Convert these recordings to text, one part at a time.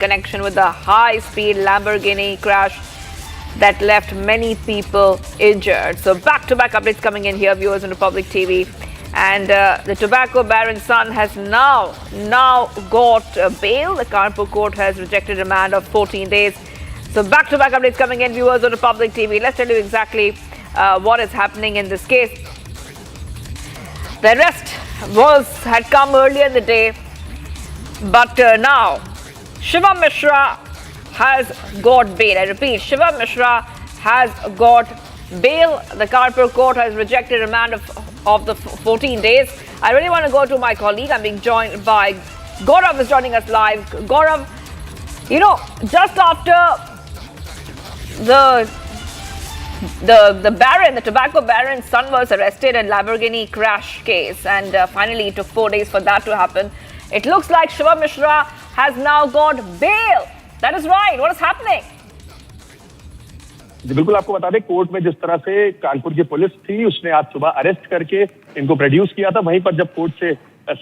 connection with the high-speed Lamborghini crash that left many people injured. So back-to-back updates coming in here, viewers on Republic TV. And the tobacco baron's son has now got bail. The Kanpur court has rejected a remand of 14 days. So back-to-back updates coming in, viewers on Republic TV. Let's tell you exactly what is happening in this case. The arrest had come earlier in the day, but now Shivam Mishra has got bail. I repeat, Shivam Mishra has got bail. The Kanpur court has rejected a remand of the 14 days. I really want to go to my colleague. I'm being joined by Gaurav, is joining us live. Gaurav, just after the baron, the tobacco baron's son was arrested in Lamborghini crash case, and finally it took 4 days for that to happen. It looks like Shivam Mishra has now got bail. That is right. What is happening? जी बिल्कुल, आपको बता दें, court में जिस तरह से कानपुर की police थी, उसने आज सुबह अरेस्ट करके इनको प्रोड्यूस किया था। वहीं पर जब कोर्ट से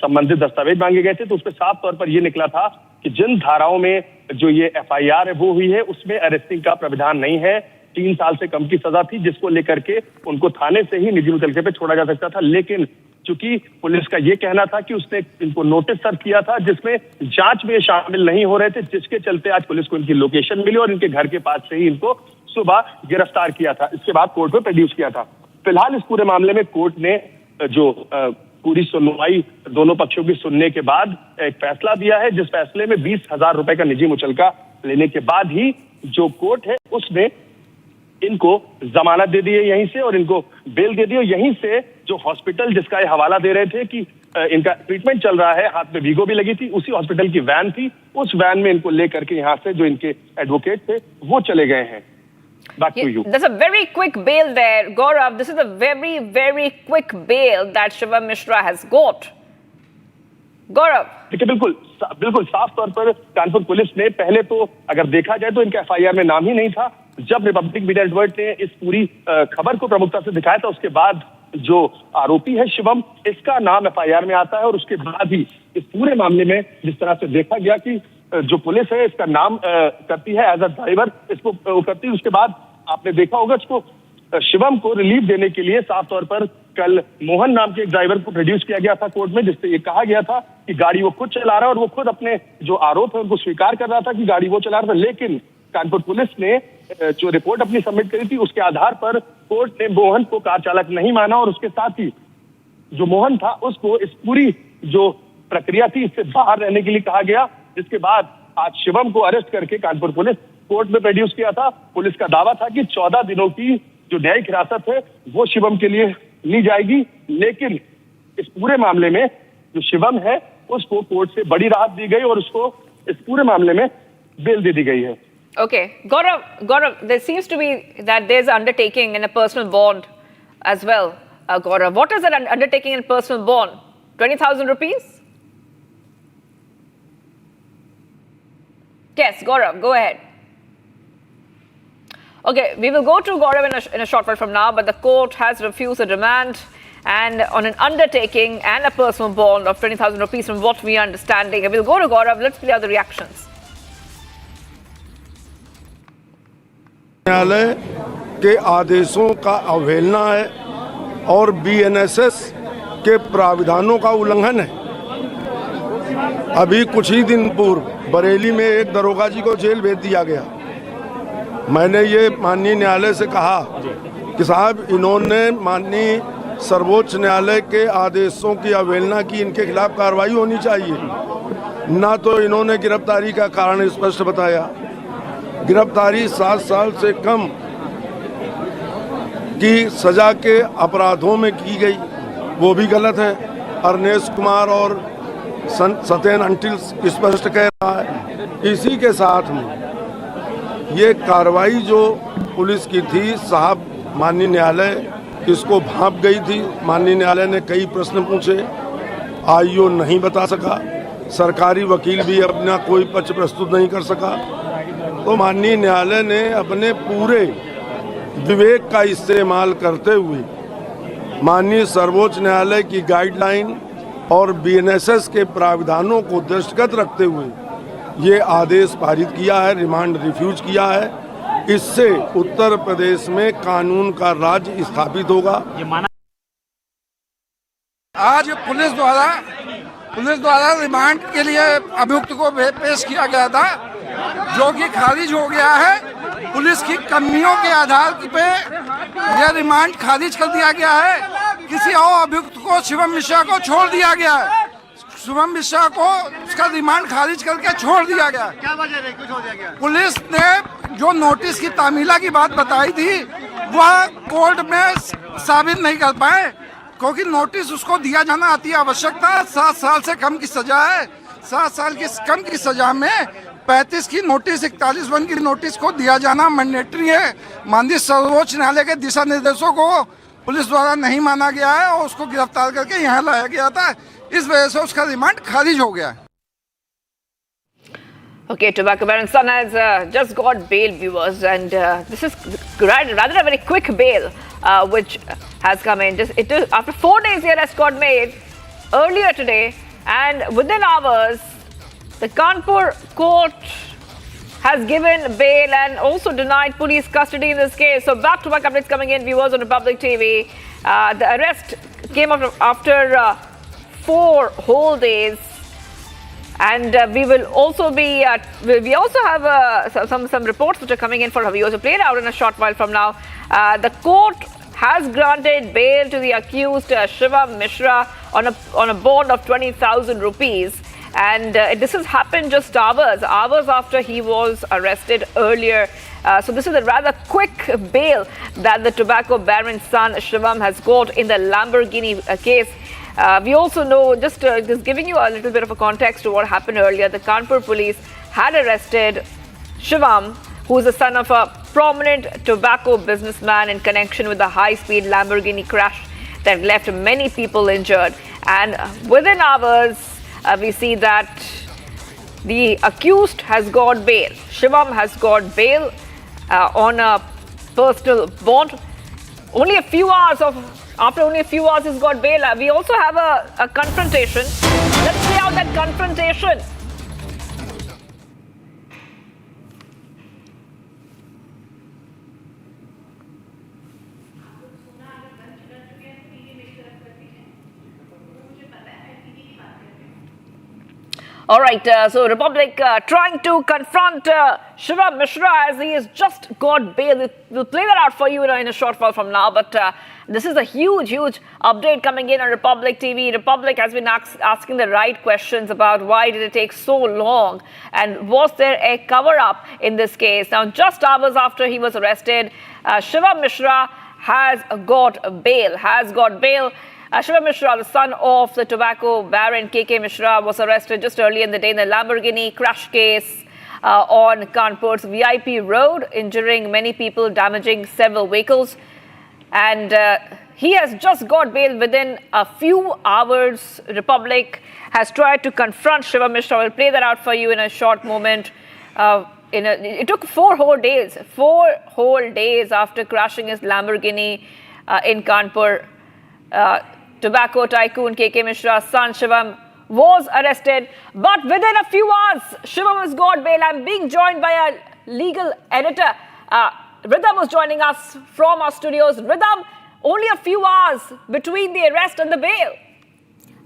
संबंधित दस्तावेज मांगे गए थे तो उसमें साफ तौर पर यह निकला था कि जिन धाराओं में जो ये एफआईआर है वो हुई है, उसमें अरेस्टिंग का प्रावधान नहीं है। 3 साल से कम की सजा थी, जिसको लेकर के उनको थाने से ही निजी मुचलके पे छोड़ा जा सकता था। लेकिन चूंकि पुलिस का ये कहना था कि उसने इनको नोटिस सर्व किया था जिसमें जांच में शामिल नहीं हो रहे थे, जिसके चलते आज पुलिस को इनकी लोकेशन मिली और इनके घर के पास से ही इनको सुबह गिरफ्तार किया था। इसके बाद कोर्ट में प्रोड्यूस किया था। फिलहाल इस पूरे मामले में कोर्ट ने जो पूरी सुनवाई दोनों पक्षों की सुनने के बाद एक फैसला दिया है, जिस फैसले में 20,000 रुपए का निजी मुचलका लेने के बाद ही जो कोर्ट है उसने इनको जमानत दे दी है यहीं से, और इनको बेल दे दी है। यहीं से जो हॉस्पिटल जिसका ये हवाला दे रहे थे कि इनका ट्रीटमेंट चल रहा है, हाथ में वीगो भी लगी थी, उसी हॉस्पिटल की वैन थी, उस वैन में इनको लेकर के यहाँ से जो इनके एडवोकेट थे वो चले गए हैं। Back to you. There's a very quick bail there, Gaurav. This is a very, very quick bail that Shivam Mishra has got. Gaurav. देखिए, बिल्कुल साफ तौर पर कानपुर पुलिस ने पहले तो अगर देखा जाए तो इनके एफआईआर में नाम ही नहीं था। जब रिपब्लिक मीडिया नेटवर्क ने इस पूरी खबर को प्रमुखता से दिखाया था, उसके बाद जो आरोपी है शिवम, इसका नाम एफआईआर में आता है, और उसके बाद ही इस पूरे मामले में जिस तरह से देखा गया कि जो पुलिस है इसका नाम करती है एज अ ड्राइवर, इसको करती है। उसके बाद आपने देखा होगा इसको शिवम को रिलीफ देने के लिए साफ तौर पर कल मोहन नाम के एक ड्राइवर को प्रोड्यूस किया गया था कोर्ट में, जिससे ये कहा गया था कि गाड़ी वो खुद चला रहा है, और वो खुद अपने जो आरोप है उनको स्वीकार कर रहा था कि गाड़ी वो चला रहा था। लेकिन कानपुर पुलिस ने जो रिपोर्ट अपनी सबमिट करी थी उसके आधार पर कोर्ट ने मोहन को कार चालक नहीं माना, और उसके साथ ही जो मोहन था उसको इस पूरी जो प्रक्रिया थी इससे बाहर रहने के लिए कहा गया। जिसके बाद आज शिवम को अरेस्ट करके कानपुर पुलिस कोर्ट में प्रोड्यूस किया था। पुलिस का दावा था कि 14 दिनों की जो न्यायिक हिरासत है वो शिवम के लिए ली जाएगी, लेकिन इस पूरे मामले में जो शिवम है उसको कोर्ट से बड़ी राहत दी गई और उसको इस पूरे मामले में बेल दे दी गई है। Okay, Gaurav, there seems to be that there's an undertaking in a personal bond as well. Gaurav, what is that undertaking in personal bond? 20,000 rupees? Yes, Gaurav, go ahead. Okay, we will go to Gaurav in a short while from now, but the court has refused a remand and on an undertaking and a personal bond of 20,000 rupees from what we are understanding. We'll go to Gaurav. Let's play out the reactions. न्यायालय के आदेशों का अवहेलना है और BNSS के प्राविधानों का उल्लंघन है। अभी कुछ ही दिन पूर्व बरेली में एक दरोगा जी को जेल भेज दिया गया। मैंने ये माननीय न्यायालय से कहा कि साहब, इन्होंने माननीय सर्वोच्च न्यायालय के आदेशों की अवहेलना की, इनके खिलाफ कार्रवाई होनी चाहिए। ना तो इन्होंने गिरफ्तारी का कारण स्पष्ट बताया। गिरफ्तारी 7 साल से कम की सजा के अपराधों में की गई, वो भी गलत है। अर्नेश कुमार और सत्येन अंटिल स्पष्ट कह रहा है। इसी के साथ में ये कार्रवाई जो पुलिस की थी, साहब माननीय न्यायालय इसको भांप गई थी। माननीय न्यायालय ने कई प्रश्न पूछे, आईओ नहीं बता सका, सरकारी वकील भी अपना कोई पक्ष प्रस्तुत नहीं कर सका। तो माननीय न्यायालय ने अपने पूरे विवेक का इस्तेमाल करते हुए माननीय सर्वोच्च न्यायालय की गाइडलाइन और बीएनएसएस के प्रावधानों को दृष्टिगत रखते हुए ये आदेश पारित किया है, रिमांड रिफ्यूज किया है। इससे उत्तर प्रदेश में कानून का राज स्थापित होगा। आज पुलिस द्वारा रिमांड के लिए अभियुक्त को पेश किया गया था, जो कि खारिज हो गया है। पुलिस की कमियों के आधार पे यह रिमांड खारिज कर दिया गया है। किसी और अभियुक्त को, शिवम मिश्रा को छोड़ दिया गया है। शिवम मिश्रा को उसका रिमांड खारिज करके छोड़ दिया गया। क्या वजह रही, कुछ हो गया? पुलिस ने जो नोटिस की तामीला की बात बताई थी वह कोर्ट में साबित नहीं कर पाए, क्योंकि नोटिस उसको दिया जाना अति आवश्यक था। 7 साल से कम की सजा है। 7 साल की कम की सजा में 35 की नोटिस, 41 की नोटिस को दिया जाना मैंडेटरी है। माननीय सर्वोच्च न्यायालय के दिशा निर्देशों को पुलिस द्वारा नहीं माना गया है और उसको गिरफ्तार करके यहाँ लाया गया था। इस वजह से उसका रिमांड खारिज हो गया है। Okay, Tobacco Baron's son has just got bail, viewers, and this is rather a very quick bail which has come in. It is after 4 days the arrest got made earlier today, and within hours the Kanpur court has given bail and also denied police custody in this case. So back-to-back updates coming in, viewers, on Republic TV. The arrest came after 4 whole days. And we will also be. We also have some reports which are coming in for our viewers to play it out in a short while from now. The court has granted bail to the accused Shivam Mishra on a bond of 20,000 rupees, and this has happened just hours after he was arrested earlier. So this is a rather quick bail that the tobacco baron's son Shivam has got in the Lamborghini case. We also know, just giving you a little bit of a context to what happened earlier, the Kanpur police had arrested Shivam, who is the son of a prominent tobacco businessman in connection with the high-speed Lamborghini crash that left many people injured. And within hours, we see that the accused has got bail. Shivam has got bail on a personal bond. After only a few hours, he's got bail. We also have a confrontation. Let's play out that confrontation. All right, so Republic trying to confront Shivam Mishra as he has just got bail. We'll play that out for you in a short while from now. But this is a huge update coming in on Republic TV. Republic has been asking the right questions about why did it take so long and was there a cover-up in this case. Now, just hours after he was arrested, Shivam Mishra has got bail. Shivam Mishra, the son of the tobacco baron KK Mishra, was arrested just earlier in the day in the Lamborghini crash case on Kanpur's VIP road, injuring many people, damaging several vehicles. And he has just got bail within a few hours. Republic has tried to confront Shivam Mishra. We'll play that out for you in a short moment. It took 4 whole days after crashing his Lamborghini in Kanpur. Tobacco tycoon KK Mishra's son Shivam was arrested, but within a few hours, Shivam has got bail. I'm being joined by a legal editor. Ridham was joining us from our studios. Ridham, only a few hours between the arrest and the bail.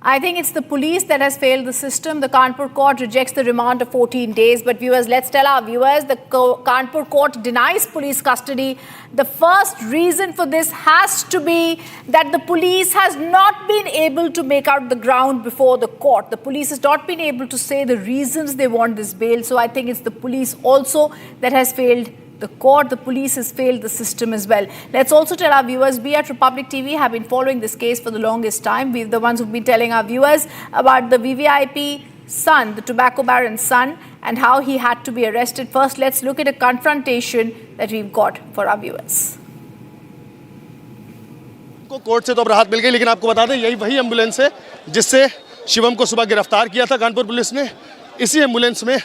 I think it's the police that has failed the system. The Kanpur court rejects the remand of 14 days. But viewers, let's tell our viewers, the Kanpur court denies police custody. The first reason for this has to be that the police has not been able to make out the ground before the court. The police has not been able to say the reasons they want this bail. So I think it's the police also that has failed the court. The police has failed the system as well. Let's also tell our viewers, we at Republic TV have been following this case for the longest time. We're the ones who've been telling our viewers about the VVIP son, the tobacco baron's son, and how he had to be arrested. First, let's look at a confrontation that we've got for our viewers. Court से तो अब राहत मिल गई, लेकिन आपको बता दें यही वही एम्बुलेंस है जिससे शिवम को सुबह गिरफ्तार किया था कानपुर पुलिस ने। इसी एम्बुलेंस में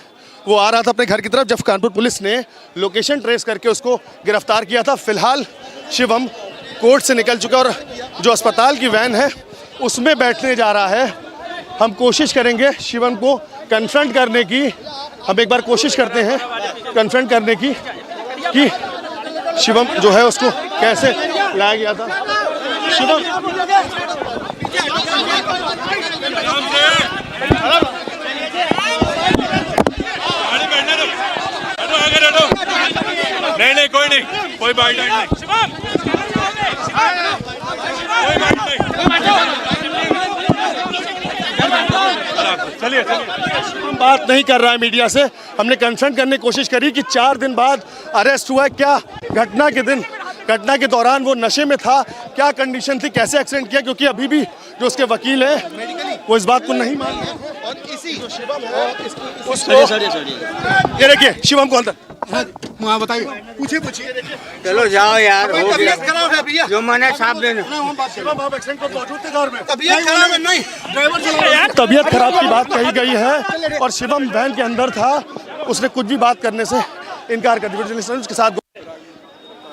वो आ रहा था अपने घर की तरफ जब कानपुर पुलिस ने लोकेशन ट्रेस करके उसको गिरफ्तार किया था। फिलहाल शिवम कोर्ट से निकल चुका और जो अस्पताल की वैन है उसमें बैठने जा रहा है। हम कोशिश करेंगे शिवम को कन्फ्रंट करने की हम एक बार कोशिश करते हैं, कन्फ्रंट करने की कि शिवम जो है उसको कैसे लाया गया था। शिवम नहीं कोई नहीं, कोई बात नहीं, कोई बात नहीं, चलिए हम बात नहीं कर रहा है मीडिया से। हमने कंसर्न करने की कोशिश करी कि 4 दिन बाद अरेस्ट हुआ है, क्या घटना के दिन, घटना के दौरान वो नशे में था, क्या कंडीशन थी, कैसे एक्सीडेंट किया, क्योंकि अभी भी जो उसके वकील है वो इस बात को नहीं मान रहे। और इसी जो शिवम है उसको ये देखिए शिवम कौन था, वहाँ बताइए, पूछिए चलो जाओ यार, हो गया खराब है भैया, जो मैंने साफ देना। तबीयत खराब की बात कही गई है और शिवम वैन के अंदर था, उसने कुछ भी बात करने से इनकार कर दिया उसके साथ।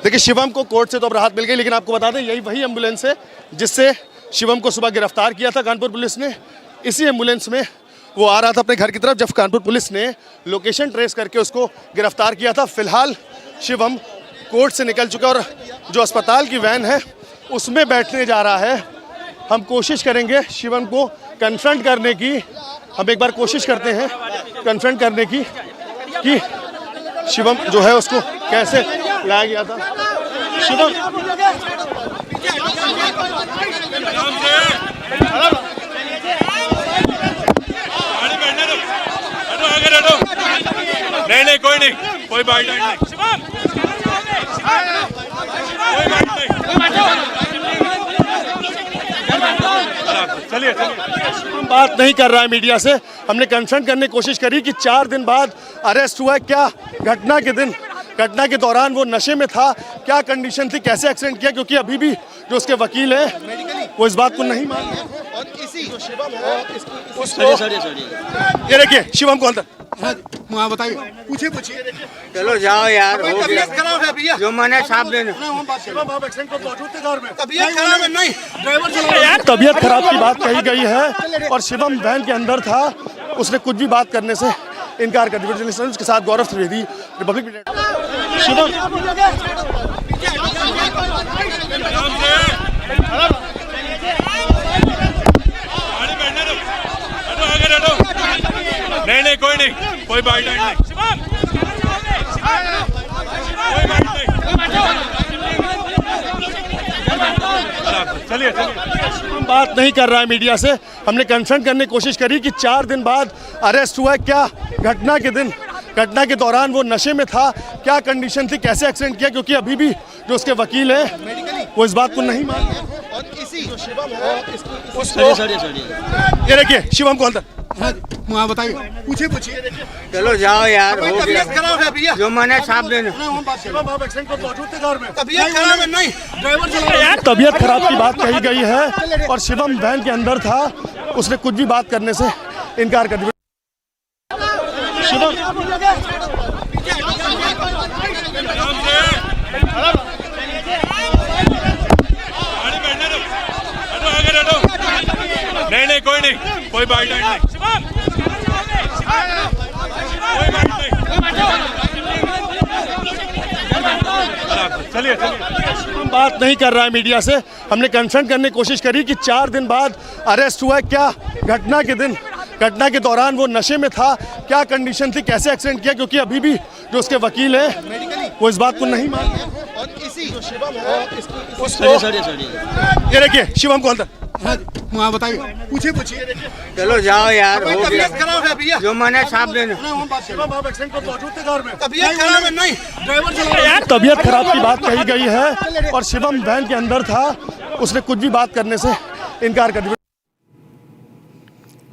देखिए शिवम को कोर्ट से तो अब राहत मिल गई, लेकिन आपको बता दें यही वही एम्बुलेंस है जिससे शिवम को सुबह गिरफ्तार किया था कानपुर पुलिस ने। इसी एम्बुलेंस में वो आ रहा था अपने घर की तरफ जब कानपुर पुलिस ने लोकेशन ट्रेस करके उसको गिरफ्तार किया था। फिलहाल शिवम कोर्ट से निकल चुका और जो अस्पताल की वैन है उसमें बैठने जा रहा है। हम कोशिश करेंगे शिवम को कन्फ्रंट करने की, हम एक बार कोशिश करते हैं कन्फ्रंट करने की कि शिवम जो है उसको कैसे लाया गया था। शिवम नहीं कोई नहीं, कोई बात नहीं, कोई बात नहीं, चलिए हम बात नहीं कर रहा है मीडिया से। हमने कंसर्न करने की कोशिश करी कि 4 दिन बाद अरेस्ट हुआ है, क्या घटना के दिन, घटना के दौरान वो नशे में था, क्या कंडीशन थी, कैसे एक्सीडेंट किया, क्योंकि अभी भी जो उसके वकील है वो इस बात को नहीं मान रहे। और इसी जो शिवम है उसको ये देखिए शिवम कौन था, वहाँ बताइए, पूछिए चलो जाओ यार, हो गया खराब है भैया, जो मैंने साफ देना। तबीयत खराब की बात कही गई है और शिवम वैन के अंदर था, उसने कुछ भी बात करने से इनकार कर दिया उसके साथ। गौरव त्रिवेदी, रिपब्लिक मीडिया। शिवम नहीं कोई नहीं, कोई बात नहीं, कोई बात नहीं, चलिए हम बात नहीं कर रहा है मीडिया से। हमने कंसर्न करने की कोशिश करी कि 4 दिन बाद अरेस्ट हुआ है, क्या घटना के दिन, घटना के दौरान वो नशे में था, क्या कंडीशन थी, कैसे एक्सीडेंट किया, क्योंकि अभी भी जो उसके वकील है वो इस बात को नहीं मान रहे। और इसी जो शिवम है उसको ये देखिए शिवम कौन था, वहाँ बताइए, पूछिए चलो जाओ यार, हो गया खराब है भैया, जो मैंने साफ देना। तबीयत खराब की बात कही गई है और शिवम वैन के अंदर था, उसने कुछ भी बात करने से इनकार कर दिया। शिवम नहीं कोई नहीं, कोई बात नहीं, कोई बात नहीं, चलिए हम बात नहीं कर रहा है मीडिया से। हमने कंसर्न करने की कोशिश करी कि 4 दिन बाद अरेस्ट हुआ है, क्या घटना के दिन, घटना के दौरान वो नशे में था, क्या कंडीशन थी, कैसे एक्सीडेंट किया, क्योंकि अभी भी जो उसके वकील है वो इस बात को नहीं मान रहे। और इसी जो शिवम है उसको ये देखिए शिवम कौन था, वहाँ बताइए, पूछिए चलो जाओ यार, हो गया खराब है भैया, जो मैंने साफ देना। तबीयत खराब की बात कही गई है और शिवम वैन के अंदर था, उसने कुछ भी बात करने से इनकार कर दिया।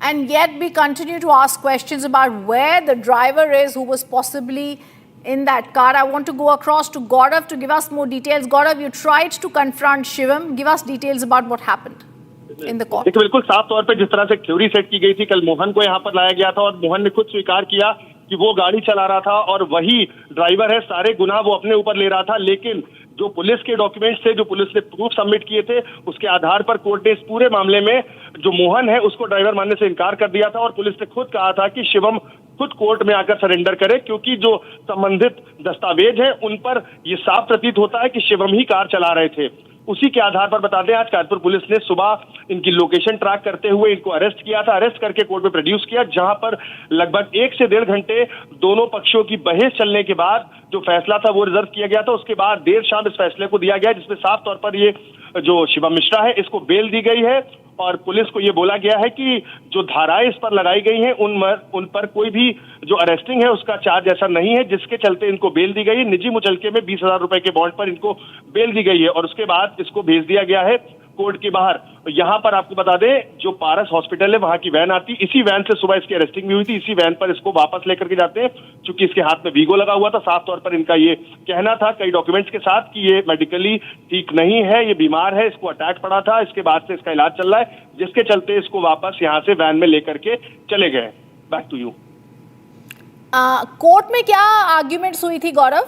And yet we continue to ask questions about where the driver is who was possibly in that car. I want to go across to Gaurav to give us more details. Gaurav, you tried to confront Shivam. Give us details about what happened in the court. देखिए बिल्कुल साफ तौर पे जिस तरह से theory set की गई थी, कल मोहन को यहाँ पर लाया गया था और मोहन ने खुद स्वीकार किया कि वो गाड़ी चला रहा था और वही ड्राइवर है, सारे गुनाह वो अपने ऊपर ले रहा था। लेकिन जो पुलिस के डॉक्यूमेंट्स थे, जो पुलिस ने प्रूफ सबमिट किए थे, उसके आधार पर कोर्ट ने इस पूरे मामले में जो मोहन है उसको ड्राइवर मानने से इनकार कर दिया था और पुलिस ने खुद कहा था कि शिवम खुद कोर्ट में आकर सरेंडर करे, क्योंकि जो संबंधित दस्तावेज है उन पर यह साफ प्रतीत होता है कि शिवम ही कार चला रहे थे। उसी के आधार पर बता दें, आज कानपुर पुलिस ने सुबह इनकी लोकेशन ट्रैक करते हुए इनको अरेस्ट किया था। अरेस्ट करके कोर्ट में प्रोड्यूस किया, जहां पर लगभग 1 से 1.5 घंटे दोनों पक्षों की बहस चलने के बाद जो फैसला था वो रिजर्व किया गया था। उसके बाद देर शाम इस फैसले को दिया गया, जिसमें साफ तौर पर ये जो शिवम मिश्रा है इसको बेल दी गई है और पुलिस को ये बोला गया है कि जो धाराएं इस पर लगाई गई हैं उन पर कोई भी जो अरेस्टिंग है उसका चार्ज ऐसा नहीं है, जिसके चलते इनको बेल दी गई है। निजी मुचलके में 20,000 रुपए के बॉन्ड पर इनको बेल दी गई है और उसके बाद इसको भेज दिया गया है कोर्ट के बाहर। यहाँ पर आपको बता दें, जो पारस हॉस्पिटल है वहां की वैन आती, इसी वैन से सुबह इसकी अरेस्टिंग भी हुई थी। इसी वैन पर इसको वापस लेकर के जाते हैं, चूंकि इसके हाथ में वीगो लगा हुआ था। साफ तौर पर इनका ये कहना था कई डॉक्यूमेंट्स के साथ कि ये मेडिकली ठीक नहीं है, ये बीमार है, इसको अटैक पड़ा था, इसके बाद से इसका इलाज चल रहा है, जिसके चलते इसको वापस यहाँ से वैन में लेकर के चले गए। Back to you. कोर्ट में क्या आर्ग्यूमेंट्स हुई थी गौरव?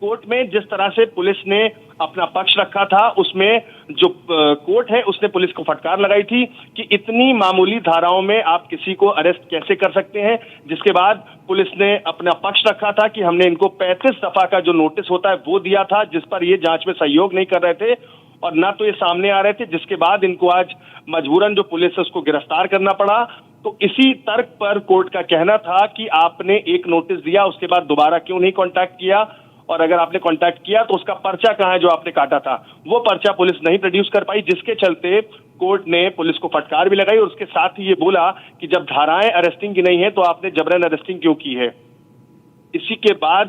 कोर्ट में जिस तरह से पुलिस ने अपना पक्ष रखा था, उसमें जो कोर्ट है उसने पुलिस को फटकार लगाई थी कि इतनी मामूली धाराओं में आप किसी को अरेस्ट कैसे कर सकते हैं। जिसके बाद पुलिस ने अपना पक्ष रखा था कि हमने इनको 35 दफा का जो नोटिस होता है वो दिया था, जिस पर ये जांच में सहयोग नहीं कर रहे थे और ना तो ये सामने आ रहे थे, जिसके बाद इनको आज मजबूरन जो पुलिस है उसको गिरफ्तार करना पड़ा। तो इसी तर्क पर कोर्ट का कहना था कि आपने एक नोटिस दिया, उसके बाद दोबारा क्यों नहीं कांटेक्ट किया, और अगर आपने कांटेक्ट किया तो उसका पर्चा कहां है जो आपने काटा था, वो पर्चा पुलिस नहीं प्रोड्यूस कर पाई, जिसके चलते कोर्ट ने पुलिस को फटकार भी लगाई और उसके साथ ही ये बोला कि जब धाराएं अरेस्टिंग की नहीं है तो आपने जबरन अरेस्टिंग क्यों की है। इसी के बाद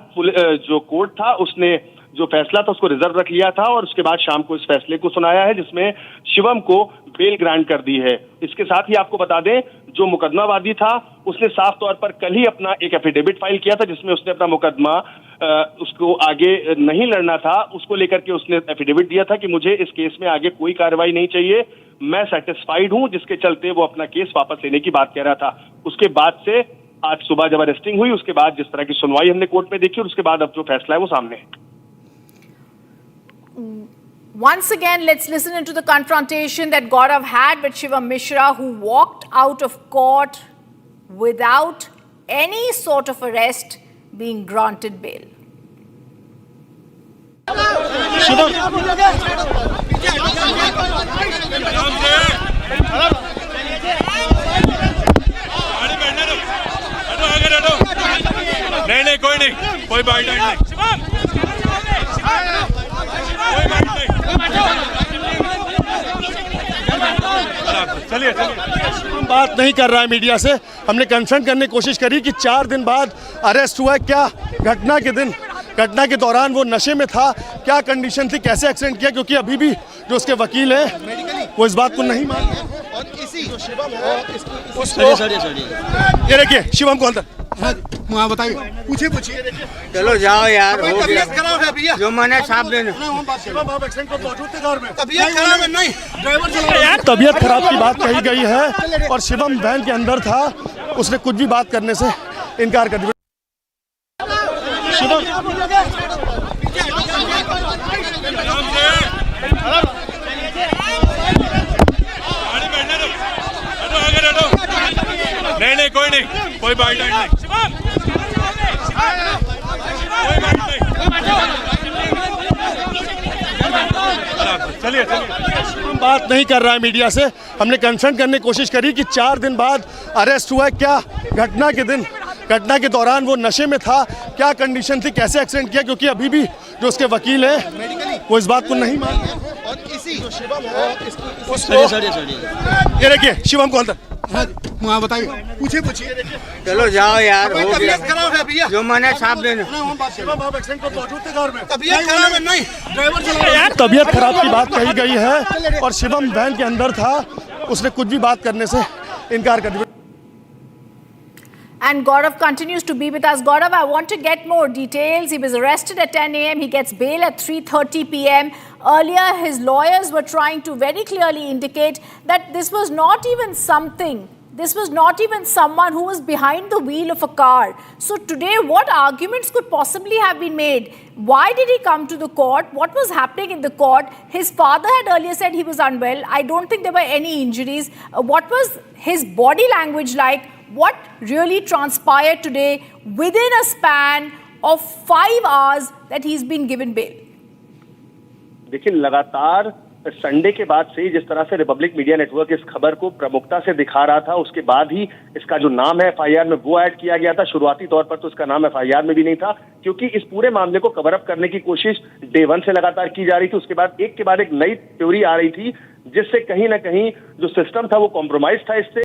जो कोर्ट था उसने जो फैसला था उसको रिजर्व रख लिया था और उसके बाद शाम को इस फैसले को सुनाया है, जिसमें शिवम को बेल ग्रांट कर दी है। इसके साथ ही आपको बता दें, जो मुकदमावादी था उसने साफ तौर पर कल ही अपना एक एफिडेविट फाइल किया था, जिसमें उसने अपना मुकदमा उसको आगे नहीं लड़ना था, उसको लेकर के उसने एफिडेविट दिया था कि मुझे इस केस में आगे कोई कार्रवाई नहीं चाहिए, मैं सेटिस्फाइड हूं, जिसके चलते वो अपना केस वापस लेने की बात कह रहा था। उसके बाद से आज सुबह जब अरेस्टिंग हुई, उसके बाद जिस तरह की सुनवाई हमने कोर्ट में देखी और उसके बाद अब जो फैसला है वो सामने है। Once again, let's listen into the confrontation that Gaurav had with Shivam Mishra, who walked out of court without any sort of arrest being granted bail. आराम से गाड़ी में बैठने दो, हटो आगे हटो। नहीं कोई नहीं, कोई बाइट नहीं, कोई बाइट नहीं। चलिए हम बात नहीं कर रहा है मीडिया से, हमने कंसल्ट करने की कोशिश करी कि 4 दिन बाद अरेस्ट हुआ है, क्या घटना के दौरान वो नशे में था, क्या कंडीशन थी, कैसे एक्सीडेंट किया, क्योंकि अभी भी जो उसके वकील हैं वो इस बात को नहीं मान रहे। और इसी जो शिवम है ये देखिए शिवम को अंदर वहाँ बताइए, पूछिए चलो जाओ यार, हो गया जो मैंने छाप देना। तबीयत खराब की बात कही गई है और शिवम वैन के अंदर था, उसने कुछ भी बात करने से इनकार कर दिया। शिवम आराम से गाड़ी में बैठने दो, हटो आगे हटो। नहीं कोई नहीं, कोई बाइट नहीं, कोई बाइट नहीं। चलिए हम बात नहीं कर रहा है मीडिया से, हमने कंसल्ट करने की कोशिश करी कि 4 दिन बाद अरेस्ट हुआ है, क्या घटना के दौरान वो नशे में था, क्या कंडीशन थी, कैसे एक्सीडेंट किया, क्योंकि अभी भी जो उसके वकील हैं वो इस बात को नहीं मान रहे। और इसी जो शिवम है ये देखिए शिवम को अंदर वहाँ बताइए, पूछिए चलो जाओ यार, हो गया जो मैंने छाप देना। तबीयत खराब की बात कही गई है और शिवम वैन के अंदर था, उसने कुछ भी बात करने से इनकार कर दिया। And Gaurav continues to be with us. Gaurav, I want to get more details. He was arrested at 10 a.m. He gets bail at 3:30 p.m. Earlier, his lawyers were trying to very clearly indicate that this was not even something This was not even someone who was behind the wheel of a car. So today, what arguments could possibly have been made? Why did he come to the court? What was happening in the court? His father had earlier said he was unwell. I don't think there were any injuries. What was his body language like? What really transpired today within a span of 5 hours that he's been given bail? देखिए, लगातार Sunday के बाद से जिस तरह से Republic media network इस खबर को प्रमुखता से दिखा रहा था, उसके बाद ही इसका जो नाम है एफआईआर में वो ऐड किया गया था। शुरुआती तौर पर तो इसका नाम एफआईआर में भी नहीं था, क्योंकि इस पूरे मामले को कवर अप करने की कोशिश डे 1 से लगातार की जा रही थी। उसके बाद एक के बाद एक नई थ्योरी आ रही थी, जिससे कहीं ना कहीं जो सिस्टम था वो कॉम्प्रोमाइज था इससे।